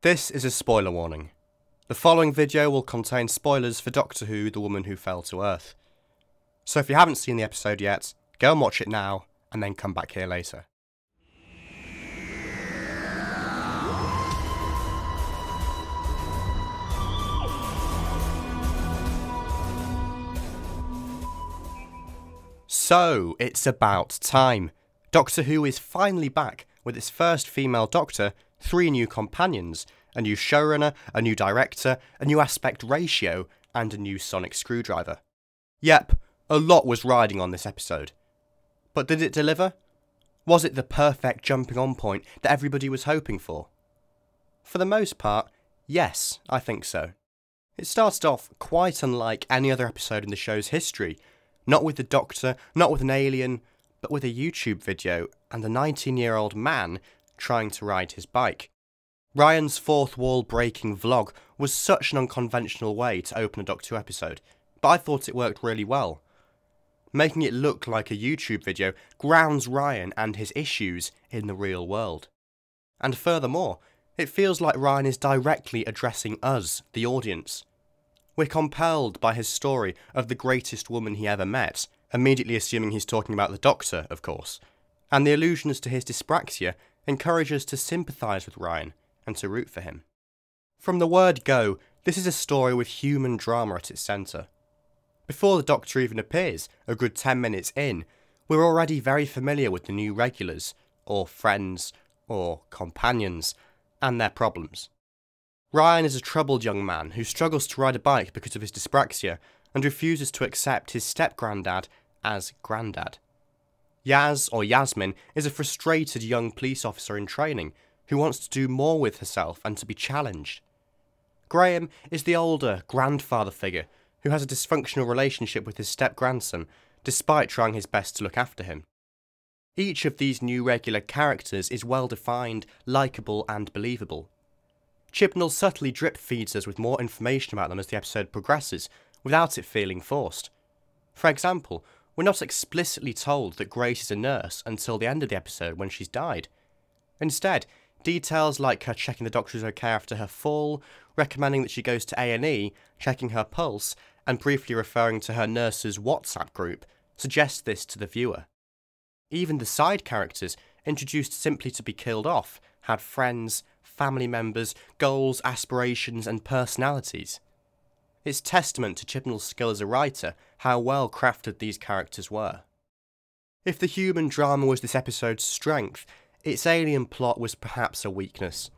This is a spoiler warning. The following video will contain spoilers for Doctor Who: The Woman Who Fell to Earth. So if you haven't seen the episode yet, go and watch it now, and then come back here later. So, it's about time. Doctor Who is finally back with its first female Doctor, 3 new companions, a new showrunner, a new director, a new aspect ratio, and a new sonic screwdriver. Yep, a lot was riding on this episode. But did it deliver? Was it the perfect jumping on point that everybody was hoping for? For the most part, yes, I think so. It started off quite unlike any other episode in the show's history. Not with the Doctor, not with an alien, but with a YouTube video and a 19-year-old man trying to ride his bike. Ryan's fourth wall breaking vlog was such an unconventional way to open a Doctor Who episode, but I thought it worked really well. Making it look like a YouTube video grounds Ryan and his issues in the real world. And furthermore, it feels like Ryan is directly addressing us, the audience. We're compelled by his story of the greatest woman he ever met, immediately assuming he's talking about the Doctor, of course, and the allusions to his dyspraxia encourage us to sympathise with Ryan and to root for him. From the word go, this is a story with human drama at its centre. Before the Doctor even appears, a good 10 minutes in, we're already very familiar with the new regulars, or friends, or companions, and their problems. Ryan is a troubled young man who struggles to ride a bike because of his dyspraxia and refuses to accept his step-granddad as Grandad. Yaz, or Yasmin, is a frustrated young police officer in training who wants to do more with herself and to be challenged. Graham is the older grandfather figure who has a dysfunctional relationship with his step-grandson, despite trying his best to look after him. Each of these new regular characters is well-defined, likeable and believable. Chibnall subtly drip-feeds us with more information about them as the episode progresses, without it feeling forced. For example, we're not explicitly told that Grace is a nurse until the end of the episode when she's died. Instead, details like her checking the Doctor is okay after her fall, recommending that she goes to A&E, checking her pulse, and briefly referring to her nurse's WhatsApp group, suggest this to the viewer. Even the side characters, introduced simply to be killed off, had friends, family members, goals, aspirations, and personalities. It's testament to Chibnall's skill as a writer how well crafted these characters were. If the human drama was this episode's strength, its alien plot was perhaps a weakness.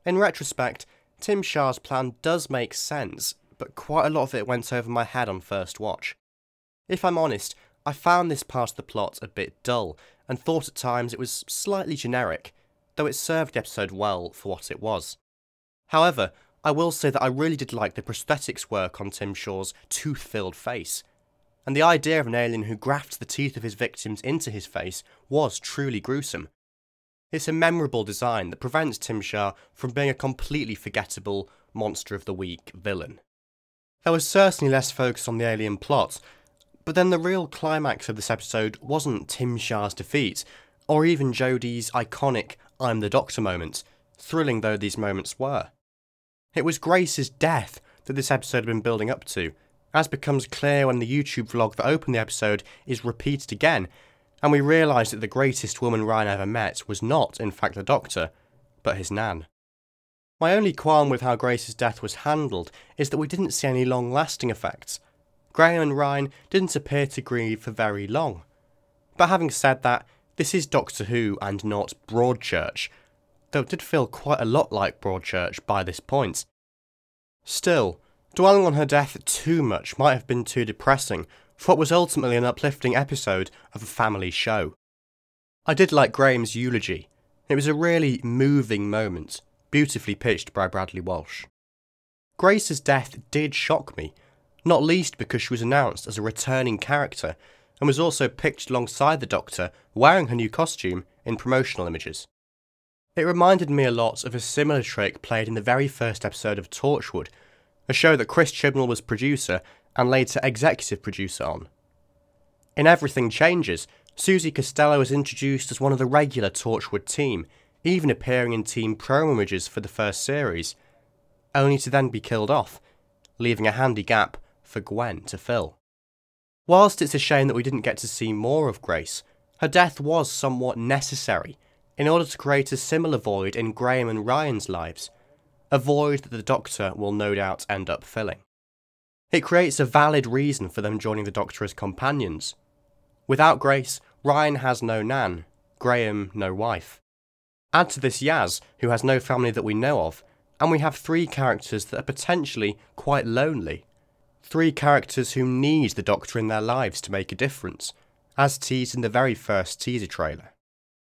In retrospect, Tim Shah's plan does make sense, but quite a lot of it went over my head on first watch. If I'm honest, I found this part of the plot a bit dull, and thought at times it was slightly generic, though it served the episode well for what it was. However, I will say that I really did like the prosthetics work on Tim Shaw's tooth-filled face, and the idea of an alien who grafts the teeth of his victims into his face was truly gruesome. It's a memorable design that prevents Tim Shah from being a completely forgettable monster of the week villain. There was certainly less focus on the alien plot, but then the real climax of this episode wasn't Tim Shah's defeat, or even Jodie's iconic "I'm the Doctor" moment, thrilling though these moments were. It was Grace's death that this episode had been building up to, as becomes clear when the YouTube vlog that opened the episode is repeated again, and we realise that the greatest woman Ryan ever met was not, in fact, the Doctor, but his nan. My only qualm with how Grace's death was handled is that we didn't see any long-lasting effects. Graham and Ryan didn't appear to grieve for very long. But having said that, this is Doctor Who and not Broadchurch, though it did feel quite a lot like Broadchurch by this point. Still, dwelling on her death too much might have been too depressing for what was ultimately an uplifting episode of a family show. I did like Graham's eulogy. It was a really moving moment, beautifully pitched by Bradley Walsh. Grace's death did shock me, not least because she was announced as a returning character and was also pictured alongside the Doctor wearing her new costume in promotional images. It reminded me a lot of a similar trick played in the very first episode of Torchwood, a show that Chris Chibnall was producer and later executive producer on. In Everything Changes, Susie Costello is introduced as one of the regular Torchwood team, even appearing in team promo images for the first series, only to then be killed off, leaving a handy gap for Gwen to fill. Whilst it's a shame that we didn't get to see more of Grace, her death was somewhat necessary in order to create a similar void in Graham and Ryan's lives, a void that the Doctor will no doubt end up filling. It creates a valid reason for them joining the Doctor as companions. Without Grace, Ryan has no Nan, Graham no wife. Add to this Yaz, who has no family that we know of, and we have 3 characters that are potentially quite lonely. 3 characters who need the Doctor in their lives to make a difference, as teased in the very first teaser trailer.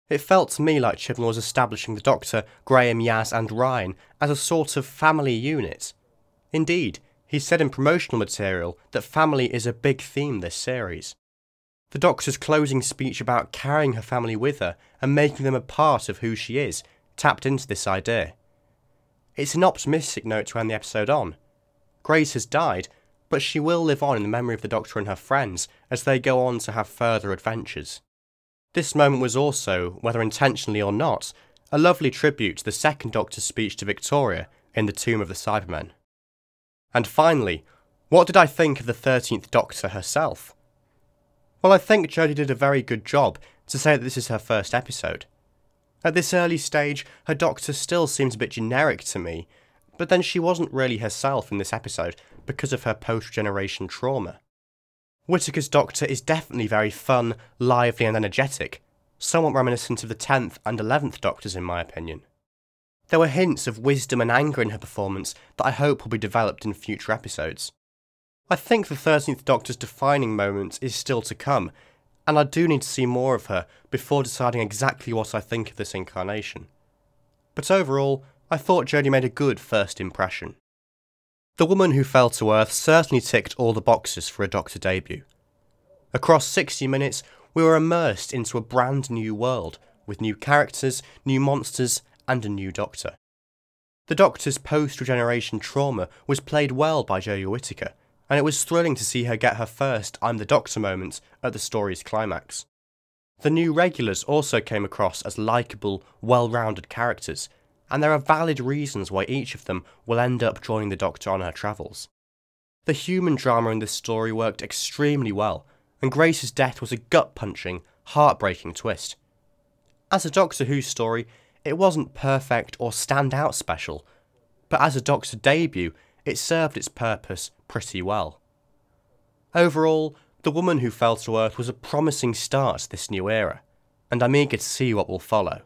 It felt to me like Chibnall was establishing the Doctor, Graham, Yaz and Ryan as a sort of family unit. Indeed, he said in promotional material that family is a big theme this series. The Doctor's closing speech about carrying her family with her and making them a part of who she is tapped into this idea. It's an optimistic note to end the episode on. Grace has died, but she will live on in the memory of the Doctor and her friends as they go on to have further adventures. This moment was also, whether intentionally or not, a lovely tribute to the second Doctor's speech to Victoria in the Tomb of the Cybermen. And finally, what did I think of the 13th Doctor herself? Well, I think Jodie did a very good job to say that this is her first episode. At this early stage, her Doctor still seems a bit generic to me, but then she wasn't really herself in this episode because of her post-generation trauma. Whittaker's Doctor is definitely very fun, lively and energetic, somewhat reminiscent of the 10th and 11th Doctors in my opinion. There were hints of wisdom and anger in her performance that I hope will be developed in future episodes. I think the 13th Doctor's defining moment is still to come, and I do need to see more of her before deciding exactly what I think of this incarnation. But overall, I thought Jodie made a good first impression. The Woman Who Fell to Earth certainly ticked all the boxes for a Doctor debut. Across 60 minutes, we were immersed into a brand new world, with new characters, new monsters, and a new Doctor. The Doctor's post-regeneration trauma was played well by Jodie Whittaker, and it was thrilling to see her get her first I'm the Doctor moment at the story's climax. The new regulars also came across as likeable, well-rounded characters, and there are valid reasons why each of them will end up joining the Doctor on her travels. The human drama in this story worked extremely well, and Grace's death was a gut-punching, heartbreaking twist. As a Doctor Who story, it wasn't perfect or stand out special, but as a Doctor debut, it served its purpose pretty well. Overall, The Woman Who Fell to Earth was a promising start to this new era, and I'm eager to see what will follow.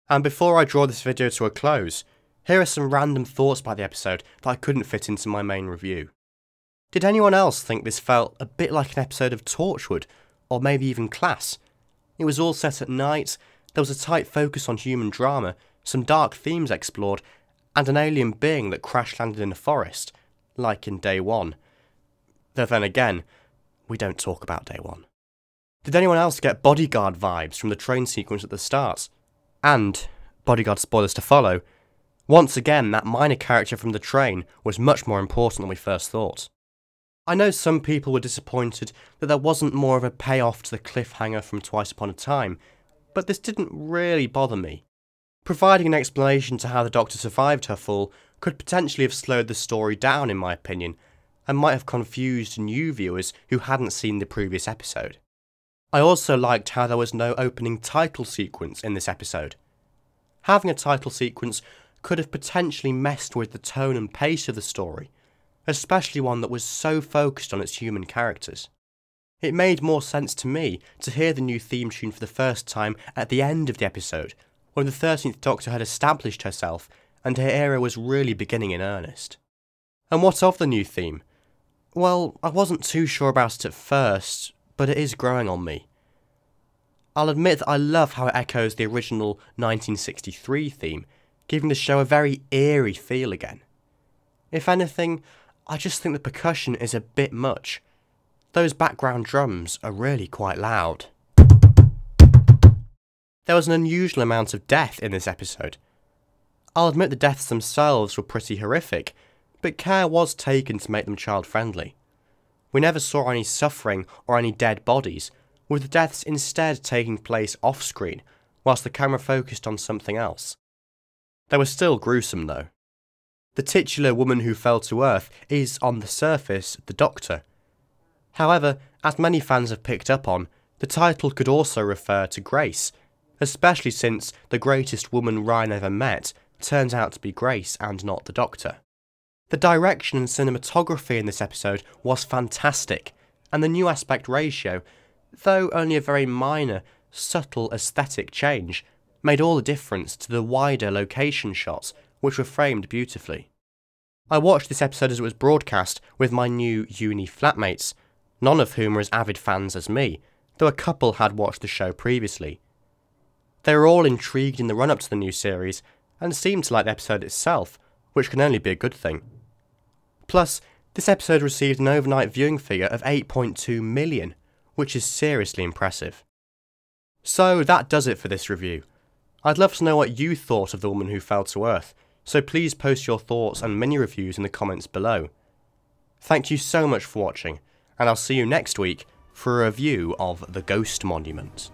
And before I draw this video to a close, here are some random thoughts about the episode that I couldn't fit into my main review. Did anyone else think this felt a bit like an episode of Torchwood, or maybe even Class? It was all set at night, there was a tight focus on human drama, some dark themes explored, and an alien being that crash-landed in a forest, like in Day 1. Though then again, we don't talk about Day 1. Did anyone else get Bodyguard vibes from the train sequence at the start? And, Bodyguard spoilers to follow, once again that minor character from the train was much more important than we first thought. I know some people were disappointed that there wasn't more of a payoff to the cliffhanger from Twice Upon a Time, but this didn't really bother me. Providing an explanation to how the Doctor survived her fall could potentially have slowed the story down in my opinion, and might have confused new viewers who hadn't seen the previous episode. I also liked how there was no opening title sequence in this episode. Having a title sequence could have potentially messed with the tone and pace of the story, especially one that was so focused on its human characters. It made more sense to me to hear the new theme tune for the first time at the end of the episode, when the 13th Doctor had established herself and her era was really beginning in earnest. And what of the new theme? Well, I wasn't too sure about it at first, but it is growing on me. I'll admit that I love how it echoes the original 1963 theme, giving the show a very eerie feel again. If anything, I just think the percussion is a bit much. Those background drums are really quite loud. There was an unusual amount of death in this episode. I'll admit the deaths themselves were pretty horrific, but care was taken to make them child-friendly. We never saw any suffering or any dead bodies, with the deaths instead taking place off-screen, whilst the camera focused on something else. They were still gruesome though. The titular woman who fell to earth is, on the surface, the Doctor. However, as many fans have picked up on, the title could also refer to Grace, especially since the greatest woman Ryan ever met turns out to be Grace and not the Doctor. The direction and cinematography in this episode was fantastic, and the new aspect ratio, though only a very minor, subtle aesthetic change, made all the difference to the wider location shots, which were framed beautifully. I watched this episode as it was broadcast with my new uni flatmates, none of whom were as avid fans as me, though a couple had watched the show previously. They were all intrigued in the run-up to the new series, and seemed to like the episode itself, which can only be a good thing. Plus, this episode received an overnight viewing figure of 8.2 million, which is seriously impressive. So that does it for this review. I'd love to know what you thought of The Woman Who Fell to Earth, so please post your thoughts and mini-reviews in the comments below. Thank you so much for watching, and I'll see you next week for a review of The Ghost Monument.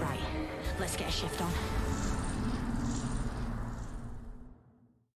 Right, let's get a shift on.